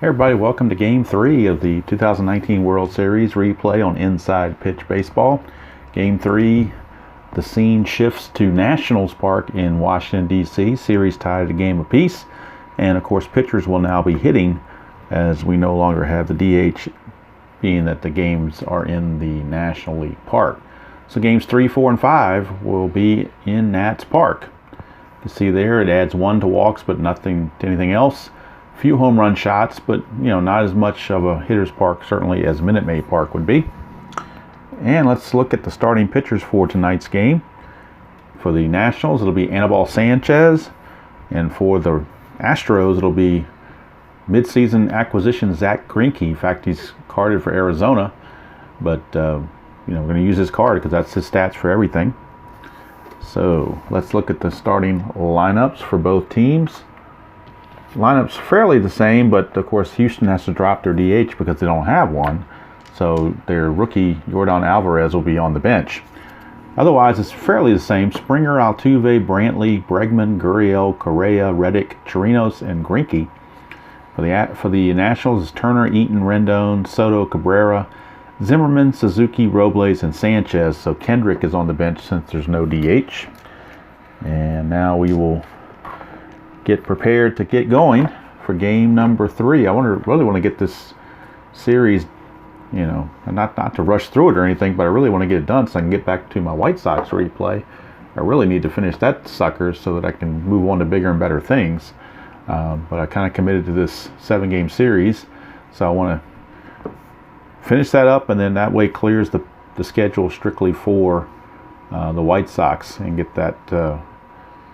Hey everybody, welcome to Game 3 of the 2019 World Series replay on Inside Pitch Baseball. Game 3, the scene shifts to Nationals Park in Washington, D.C. Series tied at a game apiece. And of course, pitchers will now be hitting as we no longer have the DH, being that the games are in the National League Park. So games 3, 4, and 5 will be in Nats Park. You see there, it adds 1 to walks, but nothing to anything else. Few home run shots, but not as much of a hitter's park certainly as Minute Maid Park would be. And let's look at the starting pitchers for tonight's game. For the Nationals, it'll be Anibal Sanchez, and for the Astros, it'll be midseason acquisition Zach Greinke. In fact, he's carded for Arizona, but we're going to use his card because that's his stats for everything. So let's look at the starting lineups for both teams. Lineups fairly the same, but of course Houston has to drop their DH because they don't have one. So their rookie Yordan Alvarez will be on the bench. Otherwise, it's fairly the same. Springer, Altuve, Brantley, Bregman, Gurriel, Correa, Reddick, Chirinos, and Greinke. For the Nationals, it's Turner, Eaton, Rendon, Soto, Cabrera, Zimmerman, Suzuki, Robles, and Sanchez. So Kendrick is on the bench since there's no DH. And now we will get prepared to get going for game number 3. I really want to get this series, not to rush through it or anything, but I really want to get it done so I can get back to my White Sox replay. I really need to finish that sucker so that I can move on to bigger and better things. But I kind of committed to this 7-game series, so I want to finish that up, and then that way clears the schedule strictly for the White Sox and get that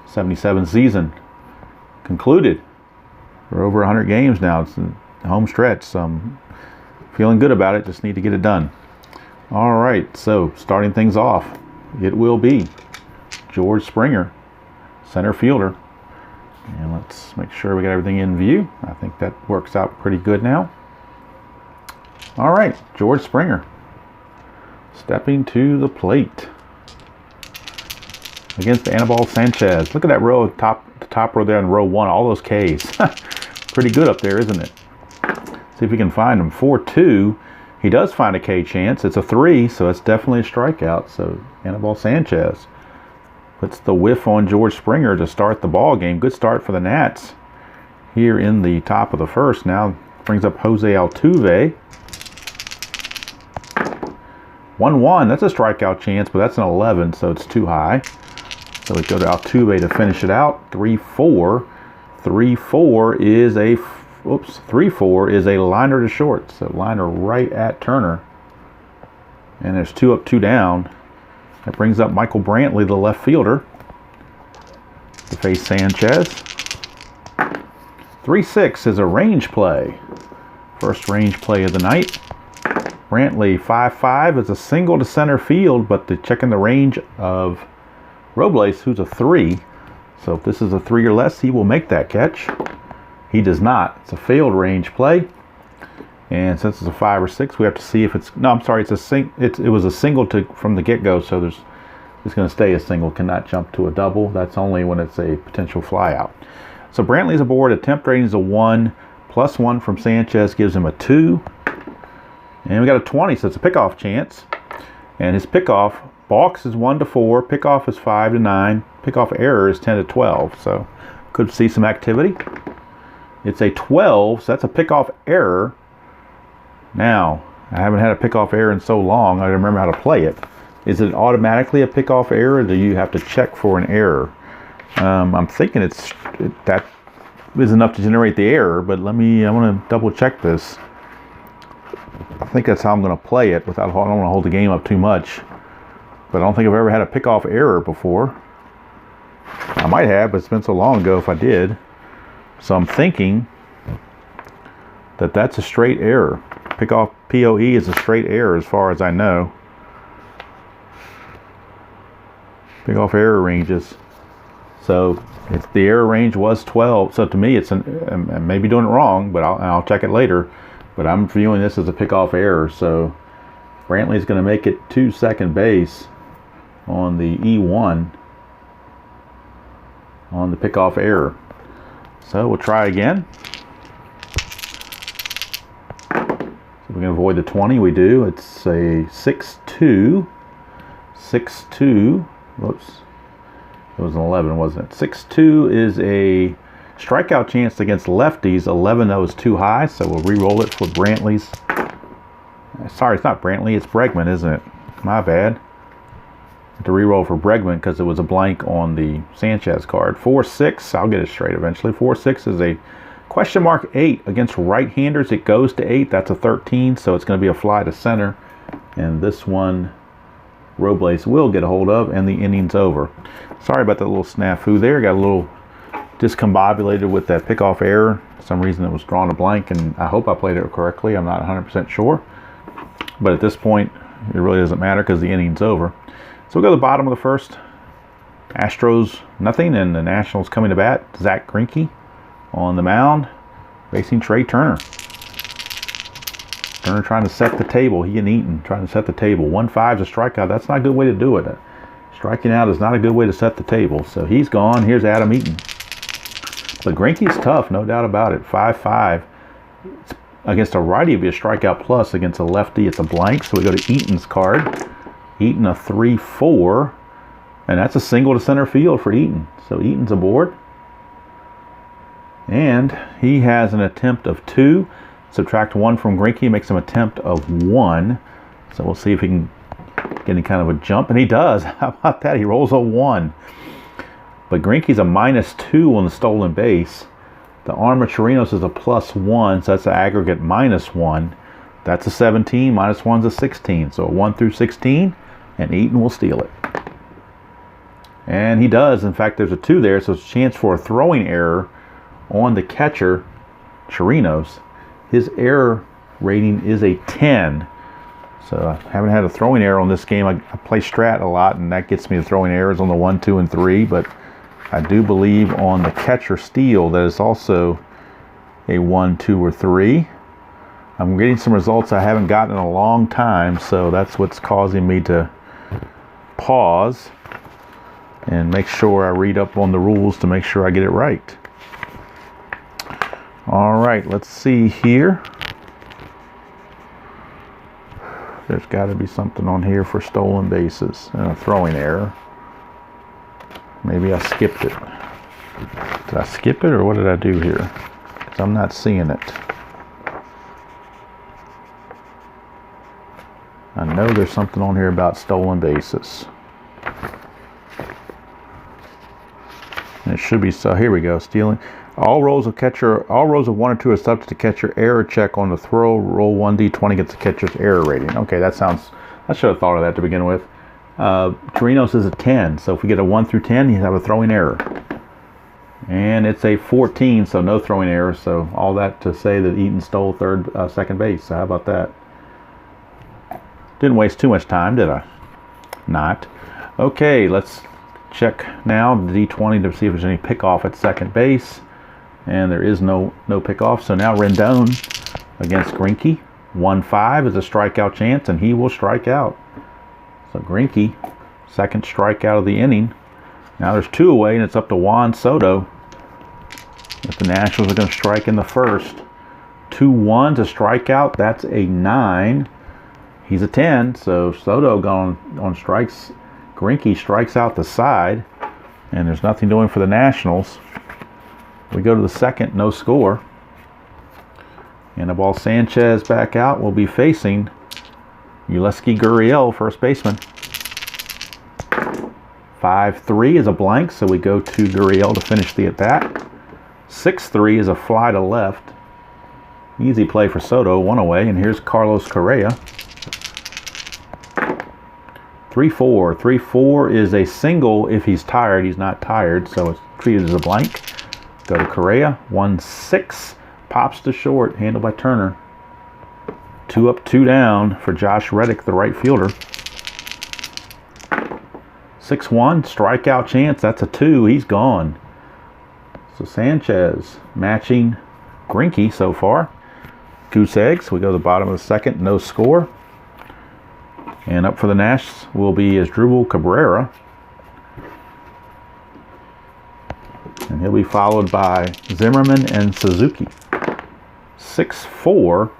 77 season concluded. We're over 100 games now. It's a home stretch, so I'm feeling good about it. Just need to get it done. All right, so starting things off, it will be George Springer, center fielder. And let's make sure we got everything in view. I think that works out pretty good now. All right, George Springer stepping to the plate against Anibal Sanchez. Look at that row, the top row there in row 1, all those Ks. Pretty good up there, isn't it? See if we can find him. 4-2. He does find a K chance. It's a 3, so it's definitely a strikeout. So Anibal Sanchez puts the whiff on George Springer to start the ball game. Good start for the Nats here in the top of the first. Now brings up Jose Altuve. 1-1. That's a strikeout chance, but that's an 11, so it's too high. So we go to Altuve to finish it out. 3-4. 3-4 is a 3-4 is a liner to short. So liner right at Turner. And there's 2 up, 2 down. That brings up Michael Brantley, the left fielder, to face Sanchez. 3-6 is a range play. First range play of the night. Brantley 5-5 is a single to center field, but checking the range of Robles, who's a 3. So if this is a 3 or less, he will make that catch. He does not. It's a failed range play. And since it's a 5 or 6, we have to see if it's... No, I'm sorry. It was a single from the get-go, so it's going to stay a single. Cannot jump to a double. That's only when it's a potential flyout. So Brantley's aboard. Attempt rating is a 1. +1 from Sanchez gives him a 2. And we got a 20, so it's a pickoff chance. And his pickoff, balks is 1-4. Pickoff is 5-9. Pickoff error is 10-12. So could see some activity. It's a 12, so that's a pickoff error. Now, I haven't had a pickoff error in so long, I don't remember how to play it. Is it automatically a pickoff error, or do you have to check for an error? I'm thinking that is enough to generate the error, but I want to double check this. I think that's how I'm going to play it. I don't want to hold the game up too much. But I don't think I've ever had a pickoff error before. I might have, but it's been so long ago if I did. So I'm thinking that that's a straight error. Pickoff POE is a straight error as far as I know. Pickoff error ranges. So if the error range was 12, so to me it's I may be doing it wrong, but I'll check it later. But I'm viewing this as a pickoff error. So Brantley's going to make it to second base on the E1 on the pickoff error. So we'll try again. we can avoid the 20, we do. It's a 6-2. 6-2. Whoops. It was an 11, wasn't it? 6-2 is a strikeout chance against lefties. 11, that was too high, so we'll re-roll it for Brantley's. Sorry, it's not Brantley, it's Bregman, isn't it? My bad. To re-roll for Bregman because it was a blank on the Sanchez card. 4-6, I'll get it straight eventually. 4-6 is a question mark 8 against right-handers. It goes to 8. That's a 13, so it's going to be a fly to center. And this one, Robles will get a hold of, and the inning's over. Sorry about that little snafu there. Got a little discombobulated with that pickoff error. For some reason it was drawn a blank, and I hope I played it correctly. I'm not 100% sure. But at this point, it really doesn't matter because the inning's over. So we'll go to the bottom of the first. Astros, nothing, and the Nationals coming to bat. Zach Greinke on the mound, facing Trey Turner. Turner trying to set the table. He and Eaton trying to set the table. 1-5 is a strikeout. That's not a good way to do it. Striking out is not a good way to set the table. So he's gone. Here's Adam Eaton. But Greinke's tough, no doubt about it. 5-5. Against a righty, it'd be a strikeout plus. Against a lefty, it's a blank. So we go to Eaton's card. Eaton a 3-4, and that's a single to center field for Eaton. So Eaton's aboard. And he has an attempt of 2. Subtract 1 from Greinke makes him an attempt of 1. So we'll see if he can get any kind of a jump. And he does. How about that? He rolls a 1. But Greinke's a -2 on the stolen base. The arm of Chirinos is a +1, so that's an aggregate -1. That's a 17, -1's a 16. So a 1 through 16, and Eaton will steal it. And he does. In fact, there's a 2 there, so it's a chance for a throwing error on the catcher, Chirinos. His error rating is a 10. So I haven't had a throwing error on this game. I play strat a lot, and that gets me the throwing errors on the 1, 2, and 3. But I do believe on the catcher steal that it's also a 1, 2, or 3. I'm getting some results I haven't gotten in a long time, so that's what's causing me to pause and make sure I read up on the rules to make sure I get it right. All right, let's see here. There's got to be something on here for stolen bases and a throwing error. Maybe I skipped it. Did I skip it, or what did I do here? Because I'm not seeing it. I know there's something on here about stolen bases. And it should be, so here we go, stealing. All rows of 1 or 2 are subject to catcher error check on the throw. Roll 1d20 gets the catcher's error rating. Okay, I should have thought of that to begin with. Chirinos is a 10, so if we get a 1 through 10, you have a throwing error. And it's a 14, so no throwing error. So all that to say that Eaton stole second base. So how about that? Didn't waste too much time, did I? Not. Okay, let's check now the D20 to see if there's any pickoff at second base. And there is no pickoff. So now Rendon against Greinke. 1-5 is a strikeout chance, and he will strike out. So Greinke, second strikeout of the inning. Now there's 2 away, and it's up to Juan Soto. If the Nationals are going to strike in the first. 2-1 to strikeout, that's a 9. He's a 10, so Soto gone on strikes. Greinke strikes out the side, and there's nothing doing for the Nationals. We go to the second, no score. And the ball Sanchez back out will be facing Yulieski Gurriel, first baseman. 5-3 is a blank, so we go to Gurriel to finish the at-bat. 6-3 is a fly to left. Easy play for Soto, 1 away, and here's Carlos Correa. 3-4. 3-4 is a single if he's tired. He's not tired, so it's treated as a blank. Go to Correa. 1-6. Pops to short. Handled by Turner. 2 up, 2 down for Josh Reddick, the right fielder. 6-1. Strikeout chance. That's a 2. He's gone. So Sanchez matching Greinke so far. Goose eggs. We go to the bottom of the second. No score. And up for the Nash will be Asdrubal Cabrera. And he'll be followed by Zimmerman and Suzuki. 6-4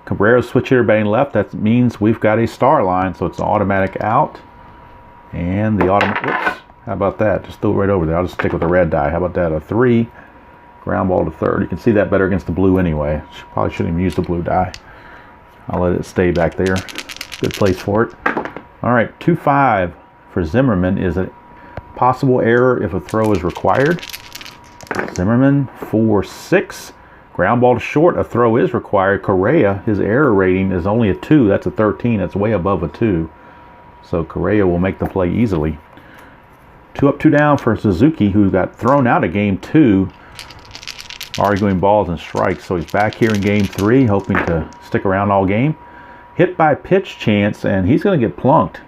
Cabrera's switch hitter batting left. That means we've got a star line, so it's an automatic out. And the automatic, whoops, how about that? Just throw it right over there. I'll just stick with the red die. How about that? A 3, ground ball to third. You can see that better against the blue anyway. Probably shouldn't even use the blue die. I'll let it stay back there. Good place for it. All right, 2-5 for Zimmerman is a possible error if a throw is required. Zimmerman, 4-6. Ground ball to short, a throw is required. Correa, his error rating is only a 2. That's a 13. That's way above a 2. So Correa will make the play easily. 2 up, 2 down for Suzuki, who got thrown out of game 2, arguing balls and strikes. So he's back here in game 3, hoping to stick around all game. Hit by pitch chance, and he's going to get plunked.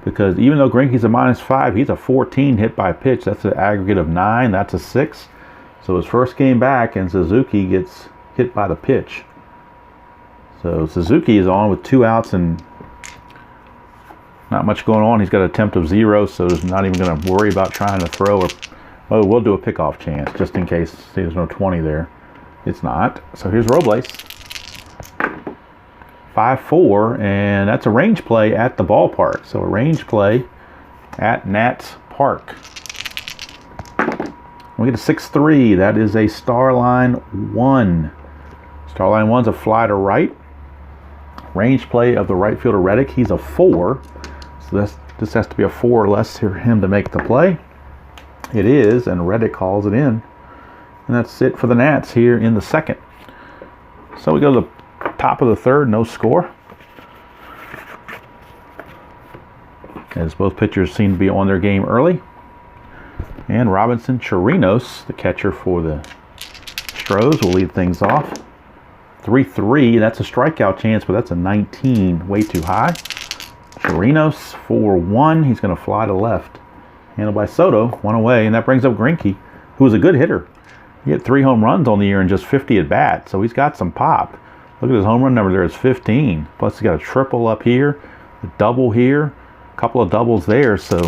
Because even though Greinke's a -5, he's a 14 hit by pitch. That's an aggregate of 9. That's a 6. So his first game back, and Suzuki gets hit by the pitch. So Suzuki is on with 2 outs and not much going on. He's got an attempt of 0, so he's not even going to worry about trying to throw. Oh, we'll do a pickoff chance just in case. See, there's no 20 there. It's not. So here's Robles. 5-4, and that's a range play at the ballpark. So a range play at Nats Park. We get a 6-3. That is a star line 1. Star line 1's a fly to right. Range play of the right fielder Reddick. He's a 4. So this has to be a 4 or less for him to make the play. It is, and Reddick calls it in. And that's it for the Nats here in the second. So we go to the top of the third, no score. As both pitchers seem to be on their game early. And Robinson Chirinos, the catcher for the Astros, will lead things off. 3-3, that's a strikeout chance, but that's a 19, way too high. Chirinos, 4-1, he's going to fly to left. Handled by Soto, 1 away, and that brings up Greinke, who was a good hitter. He had 3 home runs on the year and just 50 at bat, so he's got some pop. Look at his home run number there, it's 15. Plus he's got a triple up here, a double here, a couple of doubles there, so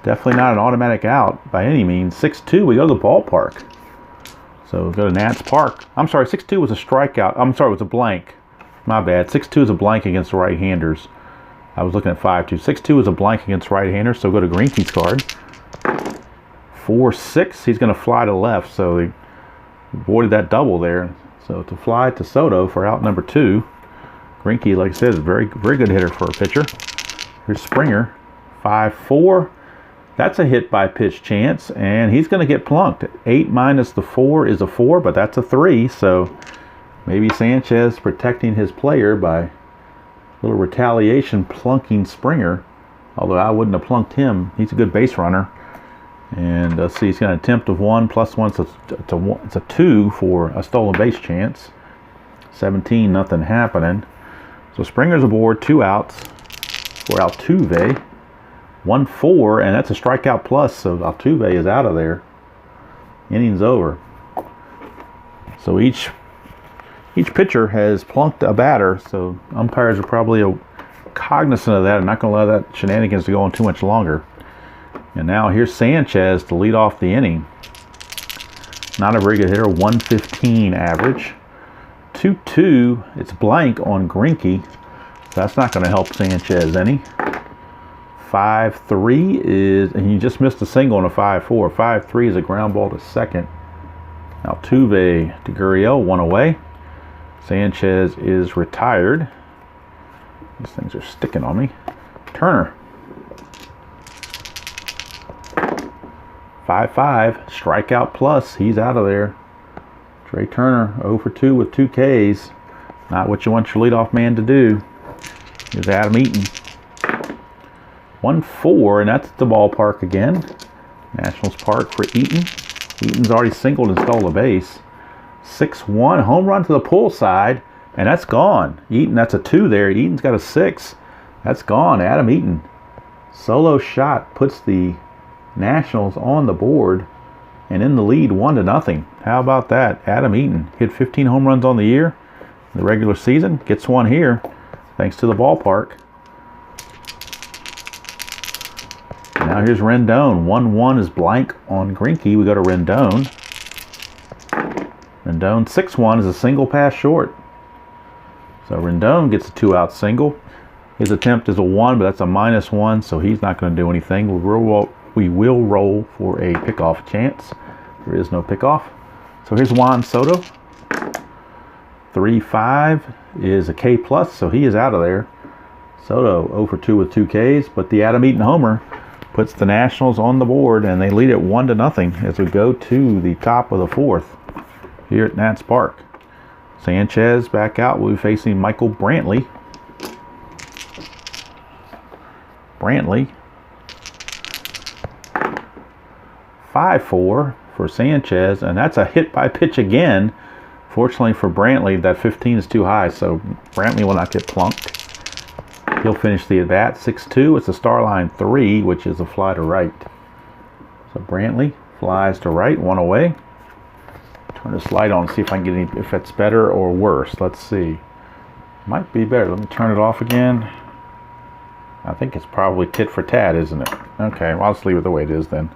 definitely not an automatic out by any means. 6-2, we go to the ballpark. So we go to Nats Park. I'm sorry, 6-2 was a strikeout. I'm sorry, it was a blank. My bad. 6-2 is a blank against the right-handers. I was looking at 5-2. 6-2 is a blank against right-handers, so go to Greinke's card. 4-6, he's going to fly to left, so he avoided that double there. So to fly to Soto for out number 2. Greinke, like I said, is a very, very good hitter for a pitcher. Here's Springer, 5-4. That's a hit by pitch chance, and he's going to get plunked. 8 minus the 4 is a 4, but that's a 3, so maybe Sanchez protecting his player by a little retaliation plunking Springer, although I wouldn't have plunked him. He's a good base runner. And let's see, he's got an attempt of 1 plus 1, so it's a 2 for a stolen base chance. 17, nothing happening. So Springer's aboard, 2 outs for Altuve. 1-4, and that's a strikeout plus, so Altuve is out of there. Inning's over. So each pitcher has plunked a batter, so umpires are probably cognizant of that and not going to allow that shenanigans to go on too much longer. And now here's Sanchez to lead off the inning. Not a very good hitter, 115 average. 2-2, it's blank on Greinke, so that's not going to help Sanchez any. 5-3 is, and you just missed a single on a 5-4. 5-3 is a ground ball to second. Altuve to Gurriel, 1 away. Sanchez is retired. These things are sticking on me. Turner. 5-5, strikeout plus, he's out of there. Trey Turner, 0 for 2 with 2 Ks. Not what you want your leadoff man to do. Here's Adam Eaton. 1-4, and that's at the ballpark again. Nationals Park for Eaton. Eaton's already singled and stole a base. 6-1, home run to the pull side, and that's gone. Eaton, that's a 2 there. Eaton's got a 6. That's gone. Adam Eaton. Solo shot puts the Nationals on the board and in the lead 1-0. How about that? Adam Eaton hit 15 home runs on the year. In the regular season, gets one here thanks to the ballpark. Now here's Rendon. 1-1 is blank on Greinke. We go to Rendon. Rendon 6-1 is a single pass short. So Rendon gets a 2-out single. His attempt is a 1, but that's a -1, so he's not going to do anything. We will roll for a pickoff chance. There is no pickoff. So here's Juan Soto. 3-5 is a K+, so he is out of there. Soto 0 for 2 with 2 Ks, but the Adam Eaton homer puts the Nationals on the board, and they lead it 1-0 as we go to the top of the 4th here at Nats Park. Sanchez back out. We'll be facing Michael Brantley. Brantley. 5-4 for Sanchez, and that's a hit by pitch again. Fortunately for Brantley, that 15 is too high, so Brantley will not get plunked. He'll finish the at-bat. 6-2. It's a star line 3, which is a fly to right. So Brantley flies to right, 1 away. Turn this light on, see if I can get any, if it's better or worse. Let's see. Might be better. Let me turn it off again. I think it's probably tit for tat, isn't it? Okay, well, I'll just leave it the way it is then.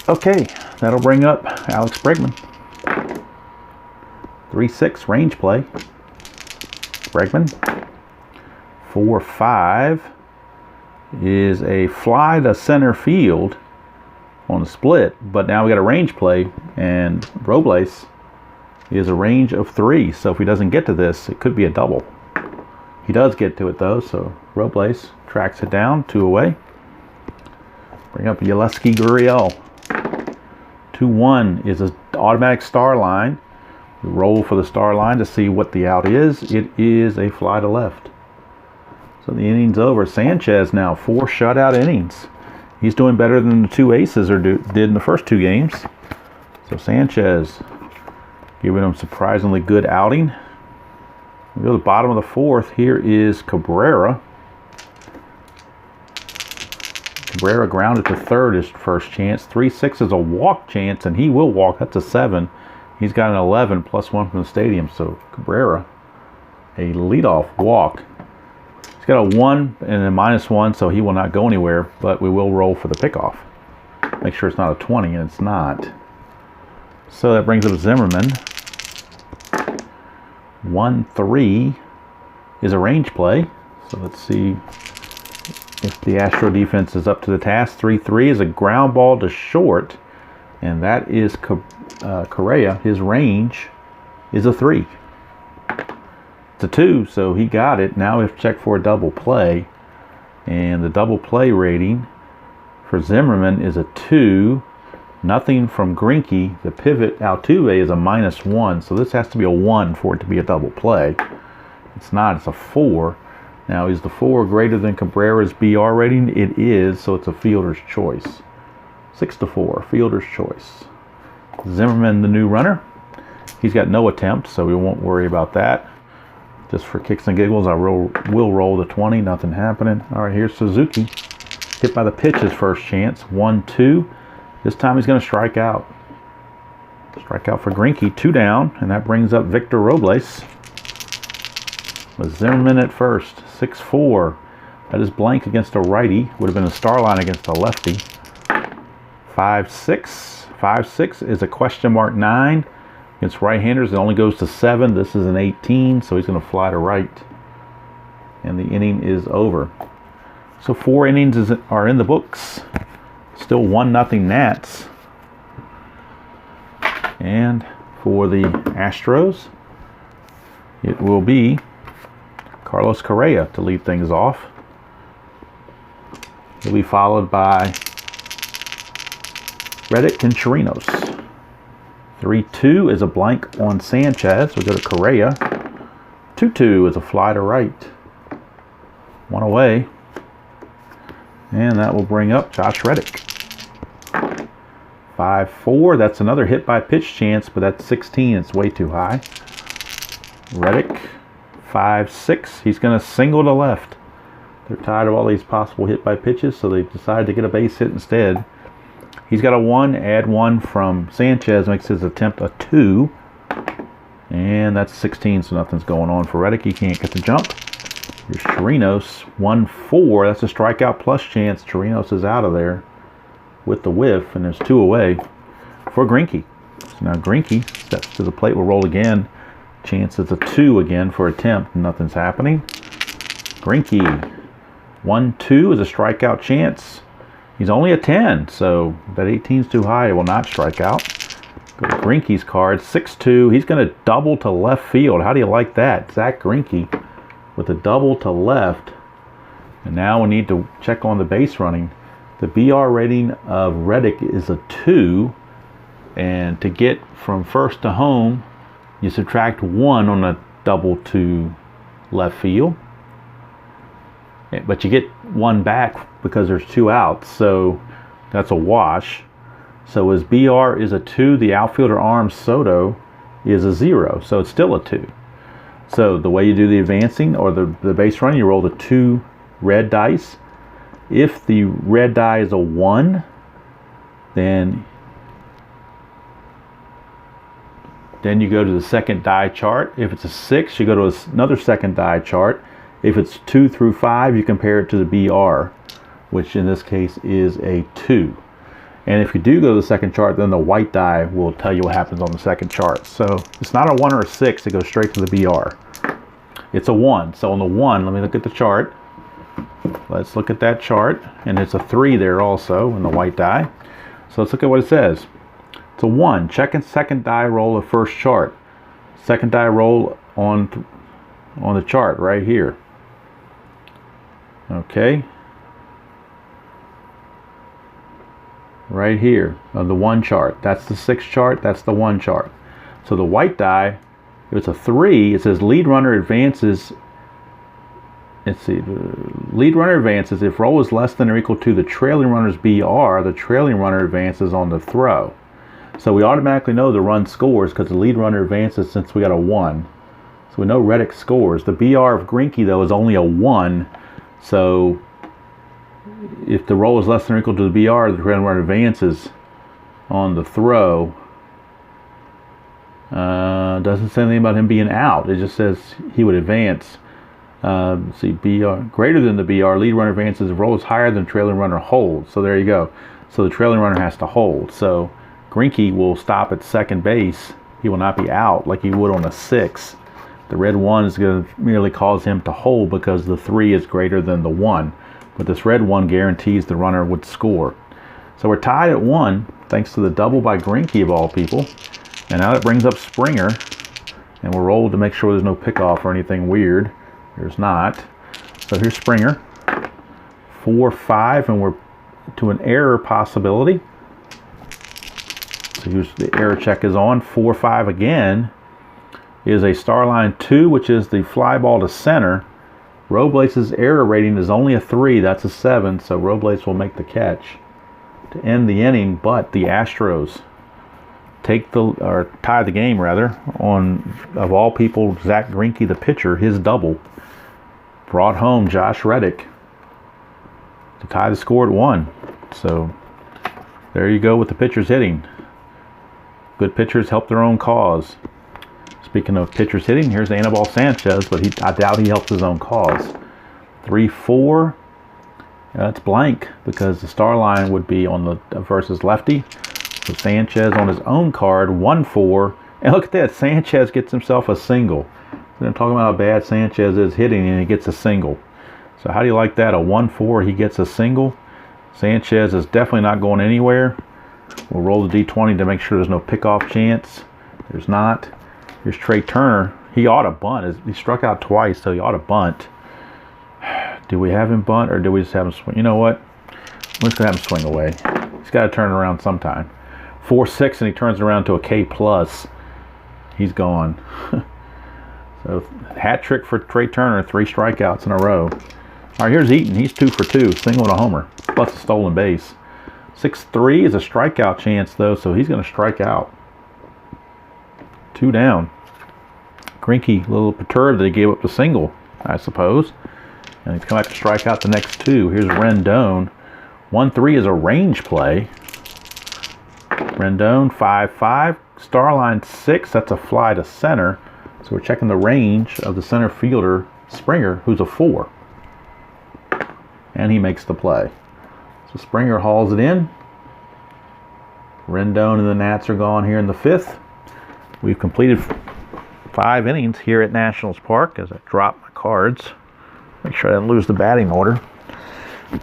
Okay, that'll bring up Alex Bregman. 3-6 range play. Bregman. 4-5 is a fly to center field on a split, but now we got a range play, and Robles is a range of 3, so if he doesn't get to this, it could be a double. He does get to it though, so Robles tracks it down, 2 away. Bring up Yeleski Gurriel. 2-1 is an automatic star line. We roll for the star line to see what the out is. It is a fly to left. So the inning's over. Sanchez now 4 shutout innings. He's doing better than the 2 aces did in the first 2 games. So Sanchez giving him surprisingly good outing. We go to the bottom of the 4th. Here is Cabrera. Cabrera grounded to third his first chance. 3-6 is a walk chance, and he will walk. That's a 7. He's got an 11 +1 from the stadium. So Cabrera, a leadoff walk. He's got a 1 and a -1, so he will not go anywhere, but we will roll for the pickoff. Make sure it's not a 20, and it's not. So that brings up Zimmerman. 1-3 is a range play. So let's see if the Astro defense is up to the task. 3-3 is a ground ball to short, and that is Correa. His range is a 3. It's a 2, so he got it. Now we have to check for a double play, and the double play rating for Zimmerman is a 2. Nothing from Greinke. The pivot Altuve is a -1, so this has to be a 1 for it to be a double play. It's not. It's a 4. Now, is the 4 greater than Cabrera's BR rating? It is, so it's a fielder's choice. 6-4, fielder's choice. Zimmerman, the new runner. He's got no attempt, so we won't worry about that. Just for kicks and giggles, will roll the 20. Nothing happening. All right, here's Suzuki. Hit by the pitch, his first chance. 1-2. This time he's going to strike out. Strike out for Greinke. 2 down, and that brings up Victor Robles. With Zimmerman at first. 6-4. That is blank against a righty. Would have been a star line against a lefty. 5-6. 5-6 is a question mark 9. Against right-handers, it only goes to 7. This is an 18, so he's going to fly to right. And the inning is over. So 4 innings are in the books. Still 1-0 Nats. And for the Astros, it will be Carlos Correa to lead things off. He'll be followed by Reddick and Chirinos. 3-2 is a blank on Sanchez. We go to Correa. 2-2 is a fly to right. 1 away. And that will bring up Josh Reddick. 5-4. That's another hit by pitch chance, but that's 16. It's way too high. Reddick. 5-6. He's going to single to left. They're tired of all these possible hit by pitches, so they decided to get a base hit instead. He's got a 1, add 1 from Sanchez, makes his attempt a 2. And that's 16, so nothing's going on for Reddick. He can't get the jump. Here's Chirinos, 1-4. That's a strikeout plus chance. Chirinos is out of there with the whiff, and there's 2 away for Greinke. So now Greinke steps to the plate. Will roll again. Chance is a 2 again for attempt. Nothing's happening. Greinke. 1-2 is a strikeout chance. He's only a 10, so that 18's too high. It will not strike out. Go to Greinke's card. 6-2. He's going to double to left field. How do you like that? Zach Greinke with a double to left. And now we need to check on the base running. The BR rating of Reddick is a 2. And to get from first to home, you subtract 1 on a double to left field. But you get 1 back because there's 2 outs. So that's a wash. So his BR is a 2. The outfielder arm Soto is a 0. So it's still a 2. So the way you do the advancing or the base running, you roll the 2 red dice. If the red die is a 1, then you go to the second die chart. If it's a 6, you go to another second die chart. If it's 2 through 5, you compare it to the BR, which in this case is a 2. And if you do go to the second chart, then the white die will tell you what happens on the second chart. So it's not a 1 or a 6. It goes straight to the BR. It's a 1. So on the 1, let me look at the chart. Let's look at that chart. And it's a 3 there also in the white die. So let's look at what it says. It's a 1. Check and second die roll of first chart. Second die roll on the chart right here. Okay. Right here on the 1 chart. That's the 6 chart. That's the 1 chart. So the white die, if it's a 3, it says lead runner advances. Let's see. The lead runner advances. If roll is less than or equal to the trailing runner's BR, the trailing runner advances on the throw. So we automatically know the run scores because the lead runner advances since we got a 1. So we know Reddick scores. The BR of Greinke, though, is only a 1. So if the roll is less than or equal to the BR, the trailing runner advances on the throw. Doesn't say anything about him being out. It just says he would advance. Let's see, BR greater than the BR, lead runner advances. If roll is higher than trailing runner holds. So there you go. So the trailing runner has to hold. So Greinke will stop at second base. He will not be out like he would on a 6. The red 1 is going to merely cause him to hold because the 3 is greater than the 1. But this red 1 guarantees the runner would score. So we're tied at 1 thanks to the double by Greinke of all people. And now that brings up Springer. And we're rolled to make sure there's no pickoff or anything weird. There's not. So here's Springer. 4-5, and we're to an error possibility. So here's the error check is on. 4-5 again is a star line 2, which is the fly ball to center. Roblace's error rating is only a 3. That's a 7. So Robles will make the catch to end the inning. But the Astros tie the game rather on, of all people, Zach Greinke, the pitcher, his double brought home Josh Reddick to tie the score at 1. So there you go with the pitchers hitting. Good pitchers help their own cause. Speaking of pitchers hitting, here's Anibal Sanchez, but I doubt he helps his own cause. 3-4. That's blank because the star line would be on the versus lefty. So Sanchez on his own card, 1-4. And look at that, Sanchez gets himself a single. We're talking about how bad Sanchez is hitting, and he gets a single. So how do you like that? A 1-4, he gets a single. Sanchez is definitely not going anywhere. We'll roll the D20 to make sure there's no pickoff chance. There's not. Here's Trey Turner. He ought to bunt. He struck out twice, so he ought to bunt. Do we have him bunt, or do we just have him swing? You know what? We're just going to have him swing away. He's got to turn it around sometime. 4-6, and he turns it around to a K+. He's gone. So hat trick for Trey Turner, 3 strikeouts in a row. All right, here's Eaton. He's 2 for 2, single and a homer, plus a stolen base. 6-3 is a strikeout chance, though, so he's going to strike out. 2 down. Greinke, a little perturbed that he gave up the single, I suppose. And he's come back to strike out the next 2. Here's Rendon. 1-3 is a range play. Rendon, 5-5. Star line 6, that's a fly to center. So we're checking the range of the center fielder, Springer, who's a 4. And he makes the play. So Springer hauls it in. Rendon and the Nats are gone here in the 5th. We've completed 5 innings here at Nationals Park as I drop my cards. Make sure I didn't lose the batting order. Make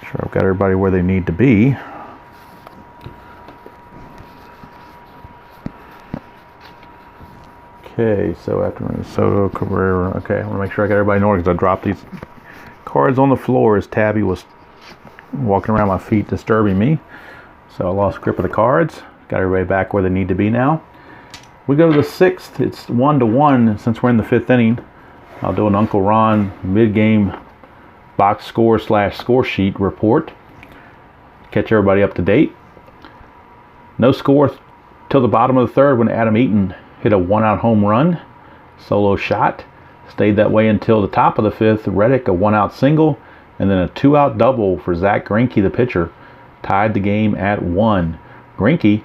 sure I've got everybody where they need to be. Okay, so after Soto, Cabrera. Okay, I want to make sure I got everybody in order because I dropped these cards on the floor as Tabby was walking around my feet disturbing me. So I lost grip of the cards. Got everybody back where they need to be now. We go to the 6th. It's 1-1 since we're in the 5th inning. I'll do an Uncle Ron mid-game box score / score sheet report. Catch everybody up to date. No score till the bottom of the 3rd when Adam Eaton hit a 1-out home run, solo shot. Stayed that way until the top of the 5th. Reddick, a 1-out single, and then a 2-out double for Zach Greinke, the pitcher. Tied the game at 1. Greinke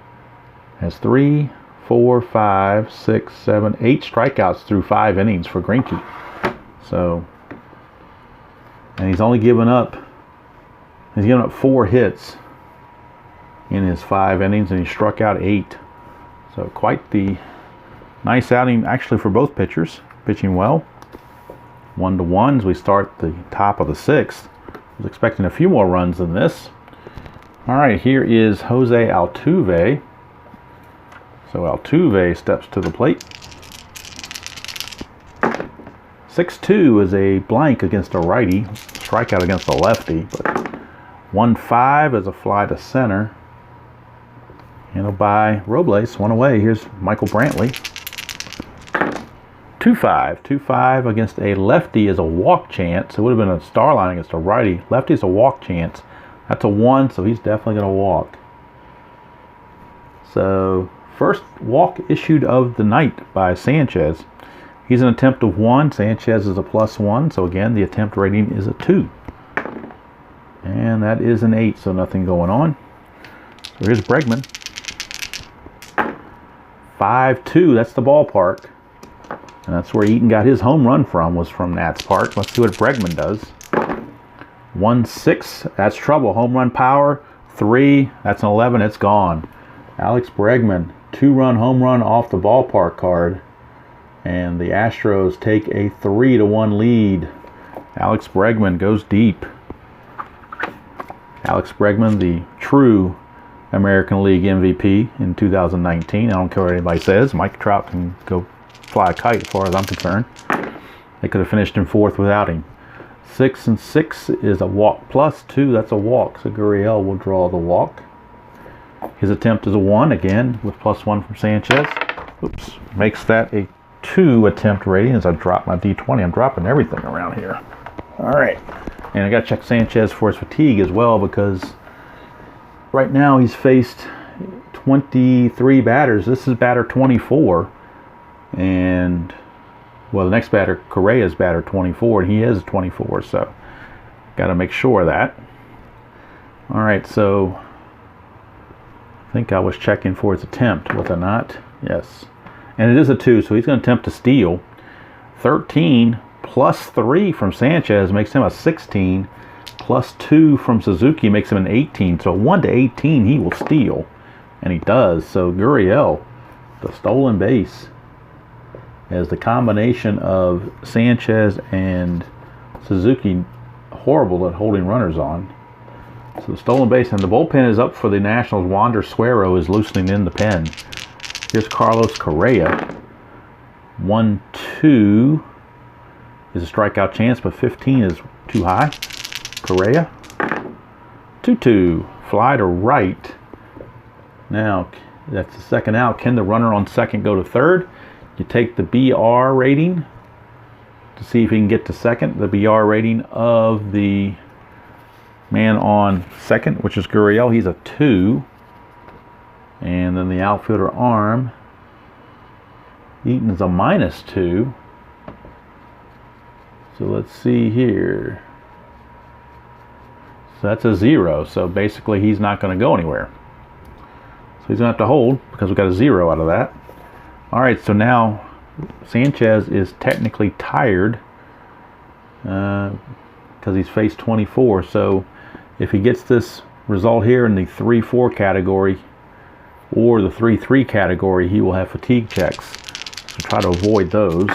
has 3, 4, 5, 6, 7, 8 strikeouts through 5 innings for Greinke. So, and he's given up 4 hits in his 5 innings, and he struck out 8. So quite the nice outing, actually, for both pitchers. Pitching well. 1-1 as we start the top of the 6th. I was expecting a few more runs than this. All right, here is Jose Altuve. So Altuve steps to the plate. 6-2 is a blank against a righty. Strikeout against a lefty. But 1-5 is a fly to center. Handled by Robles. 1 away. Here's Michael Brantley. 2-5. 2-5 against a lefty is a walk chance. It would have been a star line against a righty. Lefty is a walk chance. That's a 1, so he's definitely going to walk. So, first walk issued of the night by Sanchez. He's an attempt of 1. Sanchez is a +1. So again, the attempt rating is a 2. And that is an 8, so nothing going on. So here's Bregman. 5-2, that's the ballpark. And that's where Eaton got his home run from, was from Nats Park. Let's see what Bregman does. 1-6, that's trouble. Home run power. 3, that's an 11, it's gone. Alex Bregman, 2-run home run off the ballpark card. And the Astros take a 3-1 lead. Alex Bregman goes deep. Alex Bregman, the true American League MVP in 2019. I don't care what anybody says. Mike Trout can go fly a kite as far as I'm concerned. They could have finished in 4th without him. 6-6 is a walk +2. That's a walk. So Gurriel will draw the walk. His attempt is a 1 again with +1 from Sanchez. Oops. Makes that a 2 attempt rating as I drop my D20. I'm dropping everything around here. All right. And I got to check Sanchez for his fatigue as well, because right now he's faced 23 batters. This is batter 24. And, well, the next batter, Correa, is batter 24, and he is 24. So got to make sure of that. All right. So I think I was checking for his attempt, was I not? Yes. And it is a 2, so he's going to attempt to steal. 13 +3 from Sanchez makes him a 16. +2 from Suzuki makes him an 18. So 1-18, he will steal. And he does. So Gurriel, the stolen base, as the combination of Sanchez and Suzuki, horrible at holding runners on. So the stolen base, and the bullpen is up for the Nationals. Wander Suero is loosening in the pen. Here's Carlos Correa. 1-2 is a strikeout chance, but 15 is too high. Correa. 2-2. Fly to right. Now, that's the second out. Can the runner on second go to third? You take the BR rating to see if he can get to second. The BR rating of the man on second, which is Gurriel, he's a 2. And then the outfielder arm, Eaton, is a -2. So let's see here. So that's a 0. So basically he's not going to go anywhere. So he's going to have to hold because we got a 0 out of that. All right, so now Sanchez is technically tired because he's faced 24. So if he gets this result here in the 3-4 category, or the 3-3 category, he will have fatigue checks. So try to avoid those.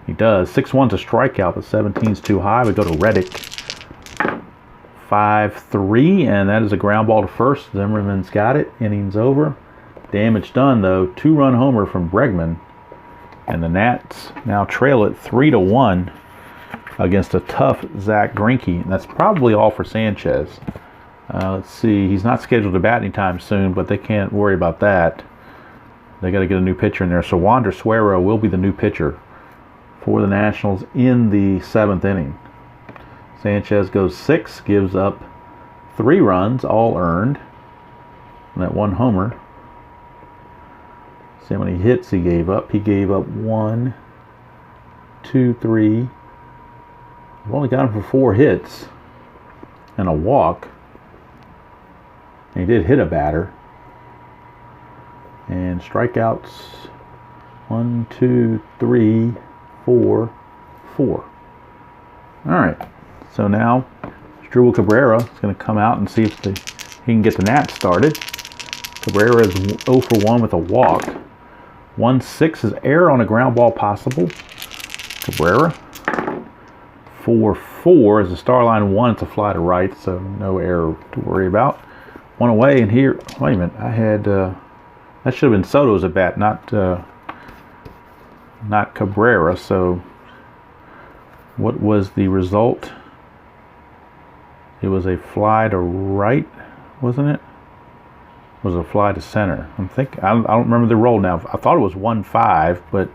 He does. 6-1's a strikeout, but 17's too high. We go to Reddick. 5-3, and that is a ground ball to first. Zimmerman's got it. Innings over. Damage done, though. 2-run homer from Bregman. And the Nats now trail it 3-1 against a tough Zach Greinke. And that's probably all for Sanchez. Let's see. He's not scheduled to bat anytime soon, but they can't worry about that. They got to get a new pitcher in there. So Wander Suero will be the new pitcher for the Nationals in the 7th inning. Sanchez goes 6, gives up 3 runs, all earned. And that 1 homer. See how many hits he gave up. He gave up 1, 2, 3. I've only got him for 4 hits and a walk. And he did hit a batter. And strikeouts 1, 2, 3, 4, 4. All right. So now Asdrubal Cabrera is going to come out and see if he can get the Nats started. Cabrera is 0 for 1 with a walk. 1-6 is error on a ground ball possible. Cabrera. 4-4 is a star line 1. It's a fly to right, so no error to worry about. 1 away, and here, wait a minute, I had, that should have been Soto's at bat, not Cabrera. So what was the result? It was a fly to right, wasn't it? It was a fly to center. I don't remember the roll now. I thought it was 1-5, but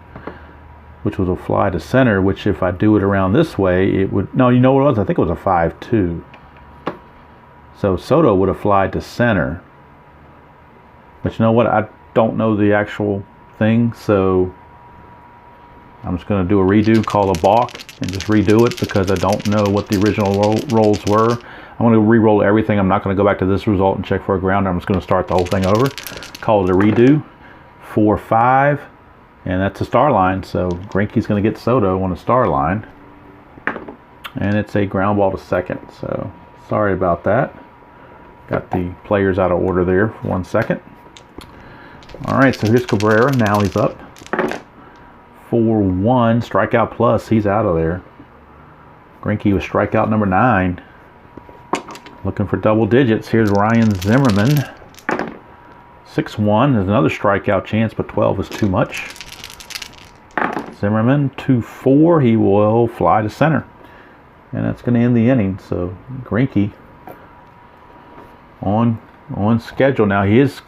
which was a fly to center, which if I do it around this way, it would, no, you know what it was? I think it was a 5-2. So Soto would have flied to center. But you know what? I don't know the actual thing, so I'm just going to do a redo, call a balk, and just redo it because I don't know what the original rolls were. I'm going to re-roll everything. I'm not going to go back to this result and check for a grounder. I'm just going to start the whole thing over. Call it a redo. 4-5, and that's a star line. So Greinke's going to get Soto on a star line. And it's a ground ball to second. So sorry about that. Got the players out of order there for 1 second. All right, so here's Cabrera. Now he's up. 4-1, strikeout plus. He's out of there. Greinke was strikeout number 9. Looking for double digits. Here's Ryan Zimmerman. 6-1 is another strikeout chance, but 12 is too much. Zimmerman, 2-4. He will fly to center. And that's going to end the inning. So Greinke on schedule. Now his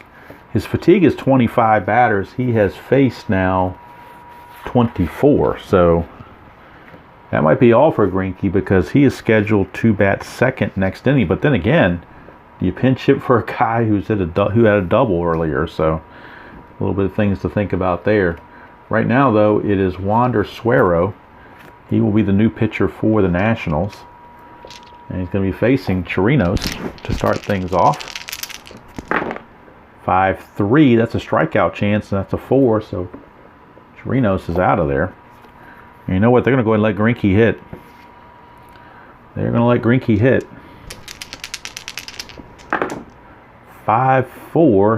fatigue is 25 batters. He has faced now 24. So that might be all for Greinke because he is scheduled to bat second next inning. But then again, you pinch hit for a guy who had a double earlier. So a little bit of things to think about there. Right now, though, it is Wander Suero. He will be the new pitcher for the Nationals. And he's going to be facing Chirinos to start things off. 5-3, that's a strikeout chance, and that's a 4. So Chirinos is out of there. And you know what? They're going to go ahead and let Greinke hit. They're going to let Greinke hit. 5-4,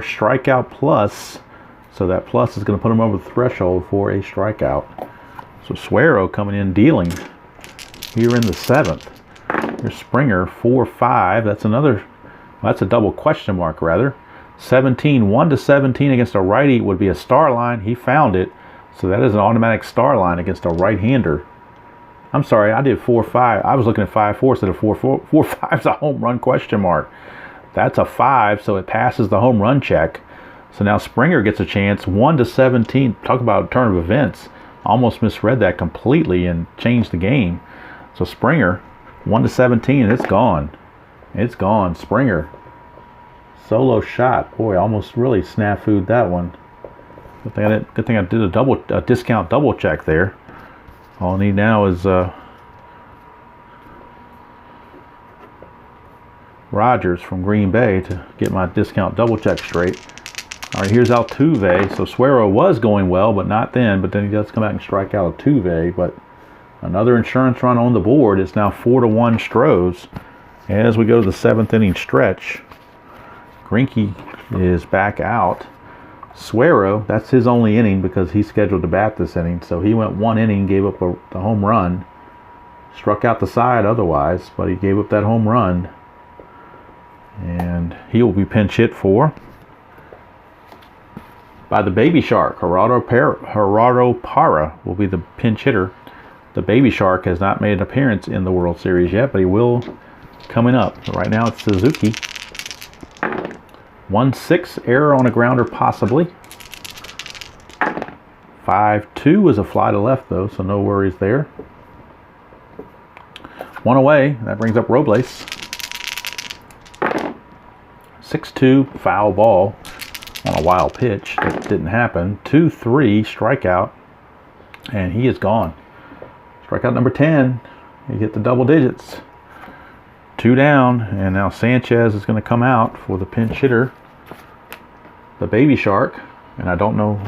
strikeout plus. So that plus is going to put him over the threshold for a strikeout. So Suero coming in dealing here in the 7th. Here's Springer, 4-5. That's a double question mark, rather. 1-17 against a righty would be a star line. He found it. So that is an automatic star line against a right-hander. I'm sorry, I did 4-5. I was looking at 5-4 instead of 4-4. 4-5 is a home run question mark. That's a 5, so it passes the home run check. So now Springer gets a chance. 1-17. Talk about a turn of events. Almost misread that completely and changed the game. So Springer, 1-17, and it's gone. It's gone. Springer. Solo shot. Boy, almost really snafu'd that one. Good thing I did a discount double check there. All I need now is Rogers from Green Bay to get my discount double check straight. All right, here's Altuve. So Suero was going well, but not then. But then he does come back and strike out Altuve. But another insurance run on the board. It's now 4-1 Stros as we go to the 7th inning stretch. Greinke is back out. Suero, that's his only inning because he's scheduled to bat this inning. So he went 1 inning, gave up the home run. Struck out the side otherwise, but he gave up that home run. And he will be pinch hit for by the Baby Shark. Gerardo Parra will be the pinch hitter. The Baby Shark has not made an appearance in the World Series yet, but he will coming up. Right now it's Suzuki. 1-6, error on a grounder possibly. 5-2 is a fly to left though, so no worries there. 1 away, that brings up Robles. 6-2, foul ball on a wild pitch. That didn't happen. 2-3, strikeout, and he is gone. Strikeout number 10. He hit the double digits. 2 down, and now Sanchez is going to come out for the pinch hitter, the Baby Shark. And I don't know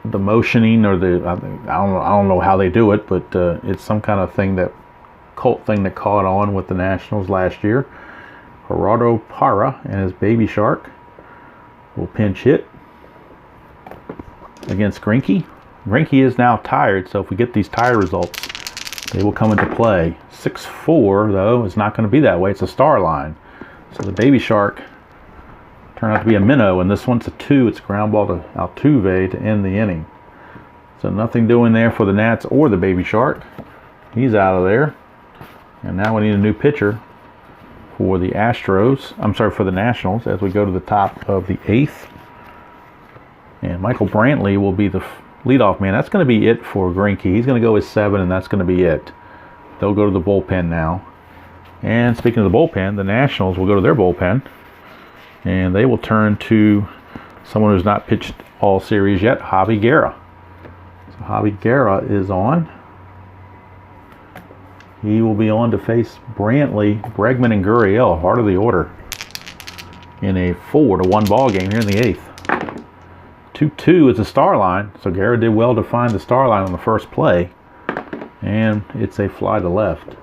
the motioning or I don't know how they do it, but it's some kind of thing, that cult thing that caught on with the Nationals last year. Gerardo Parra and his Baby Shark will pinch hit against Greinke. Greinke is now tired, so if we get these tire results, they will come into play. 6-4, though, is not going to be that way. It's a star line. So the Baby Shark turned out to be a minnow, and this one's a 2. It's a ground ball to Altuve to end the inning. So nothing doing there for the Nats or the Baby Shark. He's out of there. And now we need a new pitcher for the Astros. I'm sorry, for the Nationals, as we go to the top of the 8th. And Michael Brantley will be the leadoff man. That's going to be it for Greinke. He's going to go with 7, and that's going to be it. They'll go to the bullpen now. And speaking of the bullpen, the Nationals will go to their bullpen. And they will turn to someone who's not pitched all series yet, Javi Guerra. So Javi Guerra is on. He will be on to face Brantley, Bregman, and Gurriel, heart of the order, in a 4-1 ball game here in the 8th. 2-2 is the star line, so Guerra did well to find the star line on the first play, and it's a fly to left.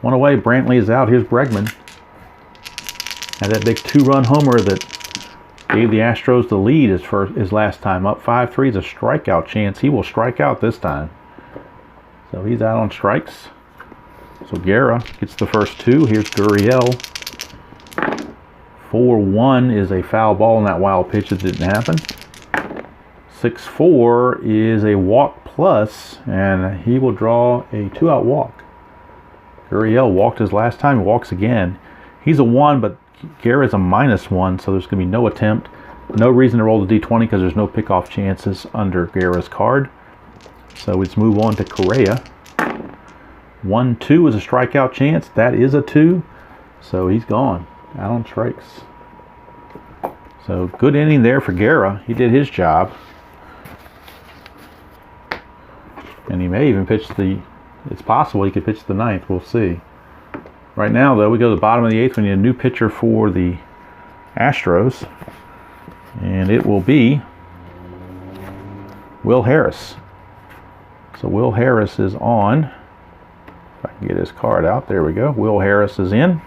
1 away, Brantley is out. Here's Bregman. Had that big 2-run homer that gave the Astros the lead his last time up. 5-3 is a strikeout chance. He will strike out this time. So he's out on strikes. So Guerra gets the first 2. Here's Gurriel. 4-1 is a foul ball on that wild pitch that didn't happen. 6-4 is a walk plus, and he will draw a 2-out walk. Gurriel walked his last time. He walks again. He's a 1, but Guerra's a -1, so there's going to be no attempt. No reason to roll the D20 because there's no pickoff chances under Guerra's card. So let's move on to Correa. 1-2 is a strikeout chance. That is a 2. So he's gone. Out on strikes. So good inning there for Guerra. He did his job. And he may even pitch it's possible he could pitch the 9th. We'll see. Right now, though, we go to the bottom of the 8th. We need a new pitcher for the Astros. And it will be Will Harris. So Will Harris is on. If I can get his card out. There we go. Will Harris is in.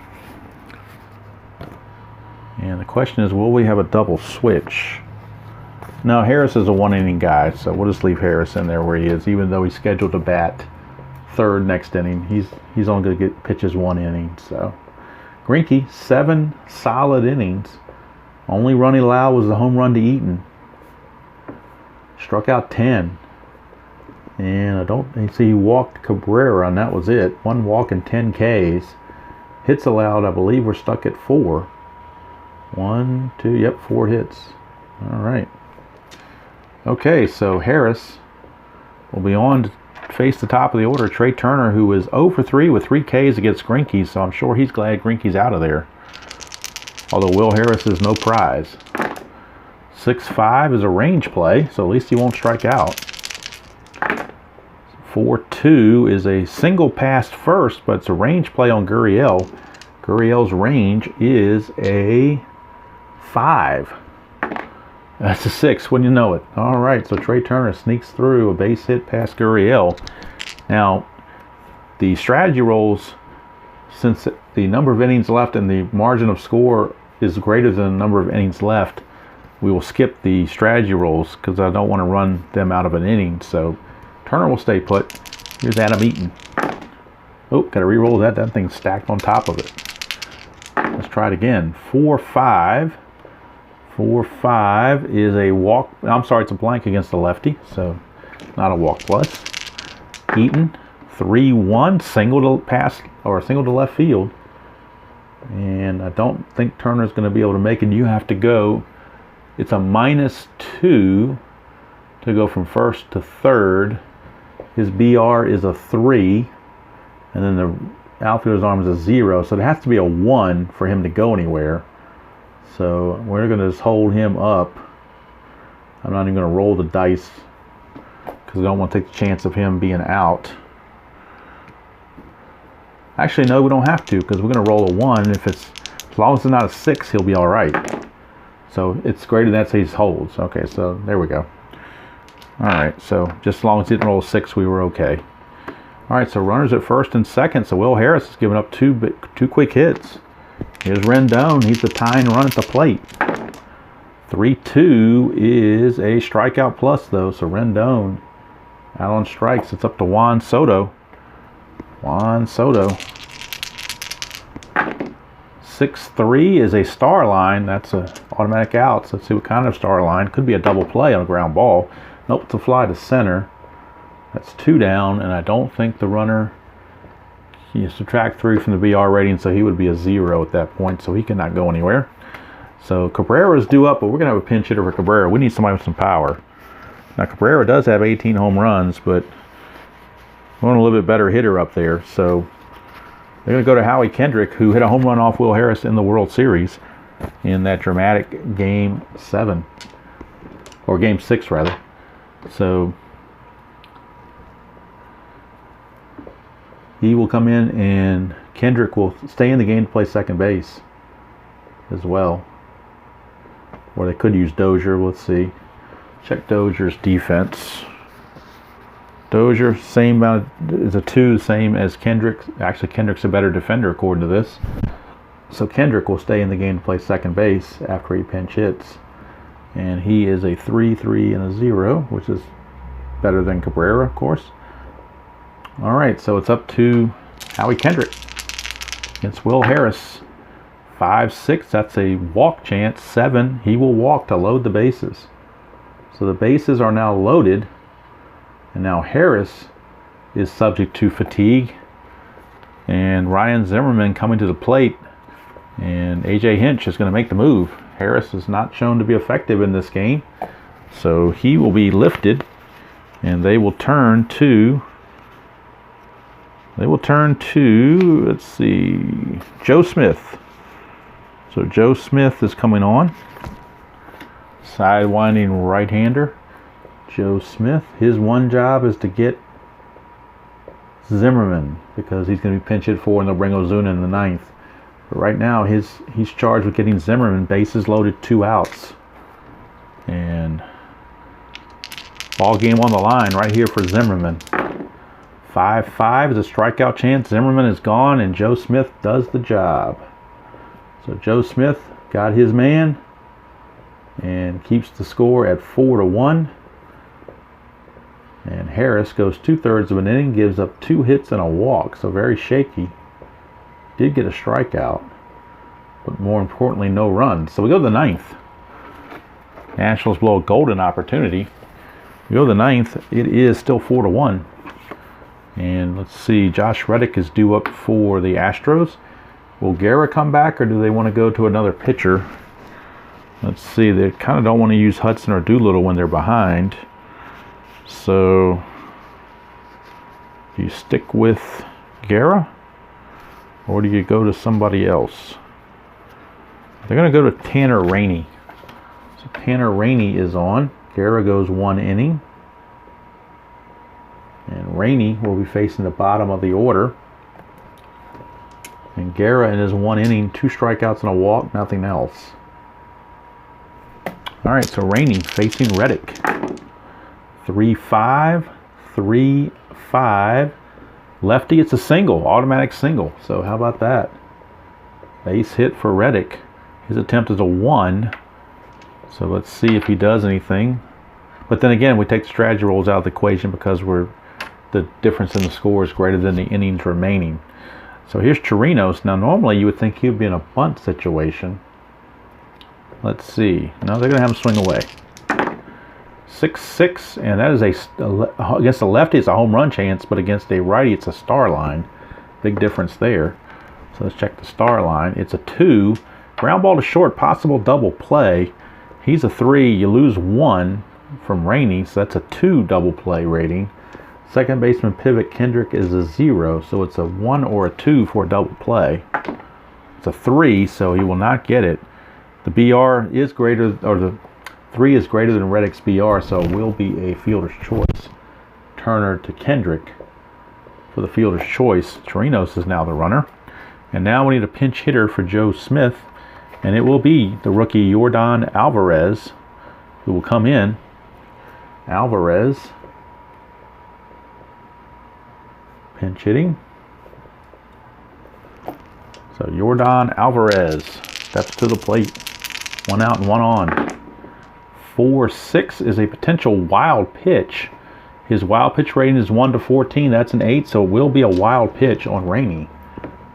And the question is, will we have a double switch? No, Harris is a 1-inning guy, so we'll just leave Harris in there where he is, even though he's scheduled to bat 3rd next inning. He's only going to get pitches 1 inning. So Greinke, 7 solid innings. Only run he allowed was the home run to Eaton. Struck out 10. And you see he walked Cabrera, and that was it. 1 walk and 10 Ks. Hits allowed, I believe we're stuck at 4. 1, 2, 4 hits. All right. Okay, so Harris will be on to face the top of the order. Trey Turner, who is 0 for 3 with 3 Ks against Greinke, so I'm sure he's glad Greinke's out of there. Although Will Harris is no prize. 6-5 is a range play, so at least he won't strike out. 4-2 is a single pass first, but it's a range play on Gurriel. Gurriel's range is a 5. That's a 6 when you know it. All right, so Trey Turner sneaks through a base hit past Gurriel. Now, the strategy rolls, since the number of innings left and the margin of score is greater than the number of innings left, we will skip the strategy rolls because I don't want to run them out of an inning. So Turner will stay put. Here's Adam Eaton. Oh, got to re-roll that. That thing's stacked on top of it. Let's try it again. 4-5. 4-5 is a walk. I'm sorry, it's a blank against the lefty, so not a walk plus. Eaton, 3-1, single to pass or single to left field. And I don't think Turner's going to be able to make it. You have to go. It's a -2 to go from first to third. His BR is a 3, and then the outfielder's arm is a 0. So it has to be a 1 for him to go anywhere. So we're going to just hold him up. I'm not even going to roll the dice because I don't want to take the chance of him being out. Actually, no, we don't have to because we're going to roll a 1. As long as it's not a 6, he'll be all right. So it's greater than that, so he holds. Okay, so there we go. All right, so just as long as he didn't roll a 6, we were okay. All right, so runners at first and second. So Will Harris has given up two quick hits. Here's Rendon. He's the tying run at the plate. 3-2 is a strikeout plus, though. So Rendon out on strikes. It's up to Juan Soto. Juan Soto. 6-3 is a star line. That's an automatic out. So let's see what kind of star line. Could be a double play on a ground ball. Nope, it's a fly to center. That's 2 down, and I don't think the runner... You subtract 3 from the BR rating, so he would be a 0 at that point, so he cannot go anywhere. So Cabrera's due up, but we're going to have a pinch hitter for Cabrera. We need somebody with some power. Now, Cabrera does have 18 home runs, but we want a little bit better hitter up there. So they're going to go to Howie Kendrick, who hit a home run off Will Harris in the World Series in that dramatic Game 7. Or Game 6, rather. So he will come in, and Kendrick will stay in the game to play second base as well. Or they could use Dozier. Let's see. Check Dozier's defense. Dozier, same amount, is a 2, same as Kendrick. Actually, Kendrick's a better defender according to this. So Kendrick will stay in the game to play second base after he pinch hits. And he is a 3-3 and a 0, which is better than Cabrera, of course. All right, so it's up to Howie Kendrick against Will Harris. 5-6, that's a walk chance. 7, he will walk to load the bases. So the bases are now loaded, and now Harris is subject to fatigue. And Ryan Zimmerman coming to the plate, and A.J. Hinch is going to make the move. Harris is not shown to be effective in this game, so he will be lifted, and they will turn to... let's see, Joe Smith. So Joe Smith is coming on. Sidewinding right-hander. Joe Smith. His one job is to get Zimmerman because he's going to be pinch hit for, and they'll bring Ozuna in the 9th. But right now, he's charged with getting Zimmerman. Bases loaded, 2 outs. And ball game on the line right here for Zimmerman. 5-5 is a strikeout chance. Zimmerman is gone, and Joe Smith does the job. So Joe Smith got his man and keeps the score at 4-1. And Harris goes 2/3 of an inning, gives up 2 hits and a walk, so very shaky. Did get a strikeout, but more importantly, no runs. So we go to the 9th. Nationals blow a golden opportunity. We go to the 9th. It is still 4-1. And let's see, Josh Reddick is due up for the Astros. Will Guerra come back, or do they want to go to another pitcher? Let's see, they kind of don't want to use Hudson or Doolittle when they're behind. So, do you stick with Guerra, or do you go to somebody else? They're going to go to Tanner Rainey. So Tanner Rainey is on. Guerra goes 1 inning. And Rainey will be facing the bottom of the order. And Guerra in his 1 inning, 2 strikeouts and a walk, nothing else. All right, so Rainey facing Reddick. 3-5, 3-5. Lefty, it's a single, automatic single. So how about that? Base hit for Reddick. His attempt is a 1. So let's see if he does anything. But then again, we take the strategy rolls out of the equation because the difference in the score is greater than the innings remaining. So here's Chirinos. Now normally you would think he would be in a bunt situation. Let's see. No, they're going to have him swing away. 6-6, and that is against a lefty it's a home run chance, but against a righty it's a star line. Big difference there. So let's check the star line. It's a 2. Ground ball to short, possible double play. He's a 3. You lose 1 from Rainey, so that's a 2 double play rating. Second baseman pivot Kendrick is a 0, so it's a 1 or a 2 for a double play. It's a 3, so he will not get it. The BR is greater, or the 3 is greater than Reddick's BR, so it will be a fielder's choice. Turner to Kendrick for the fielder's choice. Chirinos is now the runner. And now we need a pinch hitter for Joe Smith, and it will be the rookie Yordan Alvarez who will come in. Alvarez, pinch hitting. So Yordan Alvarez steps to the plate. 1 out and 1 on. 4-6 is a potential wild pitch. His wild pitch rating is 1 to 14. That's an 8, so it will be a wild pitch on Rainey.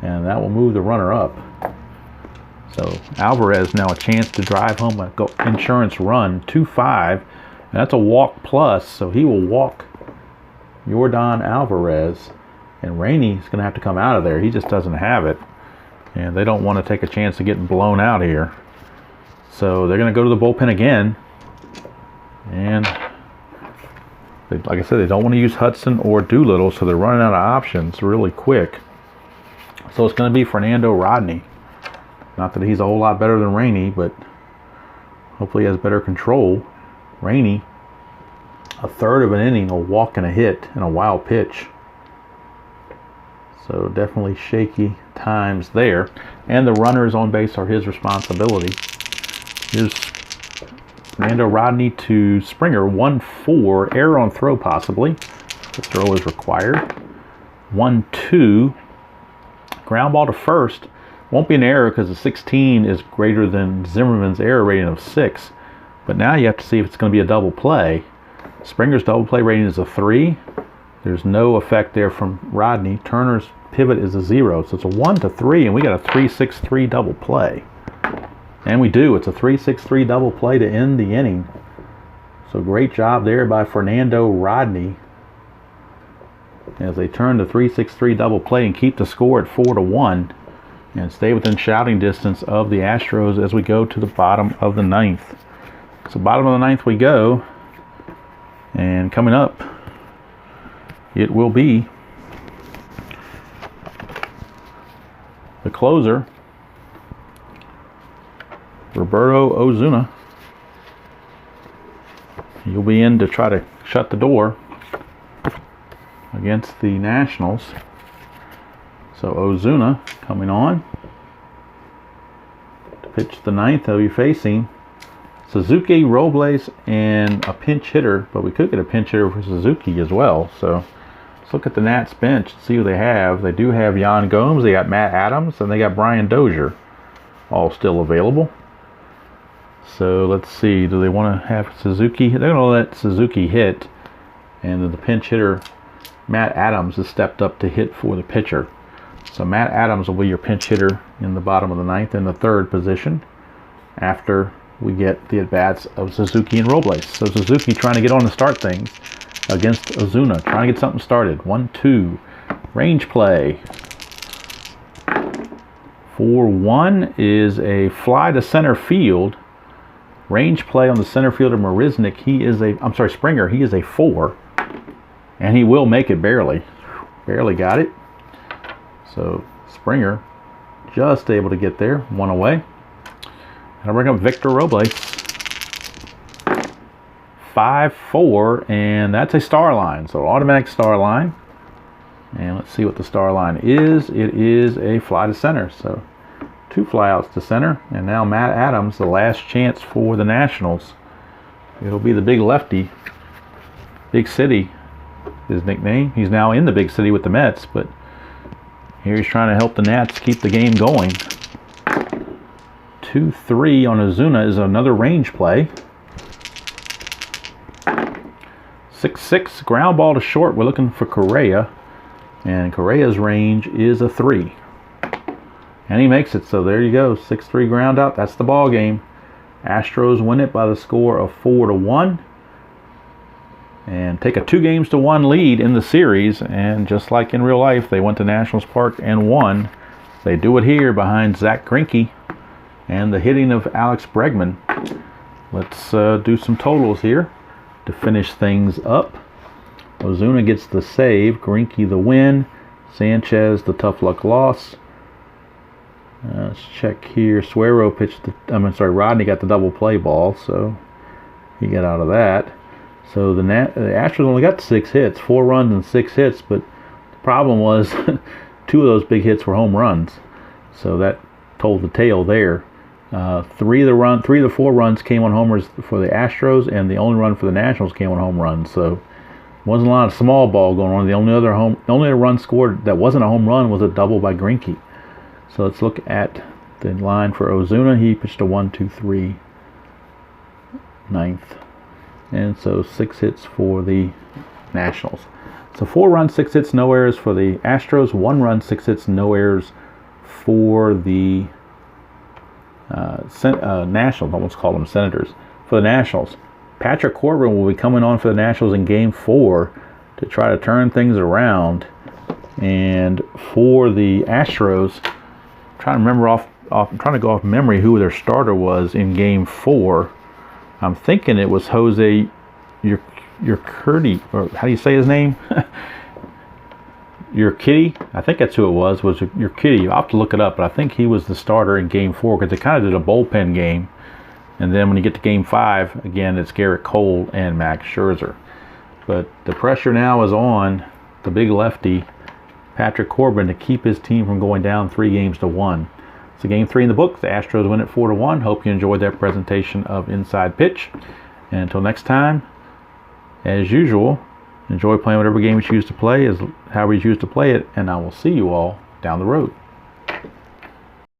And that will move the runner up. So Alvarez now a chance to drive home an insurance run. 2-5. And that's a walk plus, so he will walk Yordan Alvarez. And Rainey's going to have to come out of there. He just doesn't have it. And they don't want to take a chance of getting blown out here. So they're going to go to the bullpen again. And like I said, they don't want to use Hudson or Doolittle, so they're running out of options really quick. So it's going to be Fernando Rodney. Not that he's a whole lot better than Rainey, but hopefully he has better control. Rainey, a third of an inning, a walk and a hit, and a wild pitch. So definitely shaky times there. And the runners on base are his responsibility. Here's Fernando Rodney to Springer. 1-4. Error on throw possibly. The throw is required. 1-2. Ground ball to first. Won't be an error because the 16 is greater than Zimmerman's error rating of 6. But now you have to see if it's going to be a double play. Springer's double play rating is a 3. There's no effect there from Rodney. Turner's pivot is a 0. So it's a 1 to 3, and we got a 3-6-3 double play. And we do. It's a 3-6-3 double play to end the inning. So great job there by Fernando Rodney as they turn the 3-6-3 double play and keep the score at 4-1 and stay within shouting distance of the Astros as we go to the bottom of the 9th. So bottom of the 9th we go. And coming up, it will be the closer, Roberto Osuna. He'll be in to try to shut the door against the Nationals. So Osuna coming on to pitch the 9th. They'll be facing Suzuki, Robles, and a pinch hitter, but we could get a pinch hitter for Suzuki as well. So let's look at the Nats bench and see who they have. They do have Yan Gomes, they got Matt Adams, and they got Brian Dozier all still available. So let's see, do they want to have Suzuki? They're going to let Suzuki hit, and then the pinch hitter, Matt Adams, has stepped up to hit for the pitcher. So Matt Adams will be your pinch hitter in the bottom of the 9th in the 3rd position after we get the at-bats of Suzuki and Robles. So Suzuki trying to get on to start things against Osuna, trying to get something started. 1-2, range play. 4-1 is a fly to center field. Range play on the center fielder Marisnik. Springer. He is a 4, and he will make it barely. Barely got it. So Springer just able to get there, 1 away. And I'll bring up Victor Robles. 5-4, and that's a star line. So automatic star line. And let's see what the star line is. It is a fly to center. So 2 flyouts to center. And now Matt Adams, the last chance for the Nationals. It'll be the big lefty. Big City, his nickname. He's now in the big city with the Mets, but here he's trying to help the Nats keep the game going. 2-3 on Ozuna is another range play. 6-6 ground ball to short. We're looking for Correa, and Correa's range is a 3, and he makes it. So there you go, 6-3 ground out. That's the ball game. Astros win it by the score of 4-1, and take a 2-games-to-1 lead in the series. And just like in real life, they went to Nationals Park and won. They do it here behind Zach Greinke and the hitting of Alex Bregman. Let's do some totals here to finish things up. Ozuna gets the save, Greinke the win, Sanchez the tough luck loss. Let's check here. Suero pitched Rodney got the double play ball, so he got out of that. So the Astros only got 6 hits, 4 runs and 6 hits, but the problem was 2 of those big hits were home runs. So that told the tale there. 3 of the 4 runs came on homers for the Astros, and the only run for the Nationals came on home runs. So wasn't a lot of small ball going on. The only other run scored that wasn't a home run was a double by Greinke. So let's look at the line for Ozuna. He pitched a 1-2-3 ninth, and so 6 hits for the Nationals. So 4 runs, 6 hits, no errors for the Astros. 1 run, 6 hits, no errors for the Nationals. Almost called them Senators. For the Nationals, Patrick Corbin will be coming on for the Nationals in Game 4 to try to turn things around. And for the Astros, I'm trying to go off memory who their starter was in Game 4. I'm thinking it was Jose Urquidy, or how do you say his name? Urquidy, I think that's who it was Urquidy. I'll have to look it up, but I think he was the starter in Game 4 because they kind of did a bullpen game. And then when you get to Game 5, again, it's Garrett Cole and Max Scherzer. But the pressure now is on the big lefty, Patrick Corbin, to keep his team from going down 3-1. So Game 3 in the books. The Astros win it 4-1. Hope you enjoyed that presentation of Inside Pitch. And until next time, as usual, enjoy playing whatever game you choose to play, however you choose to play it, and I will see you all down the road.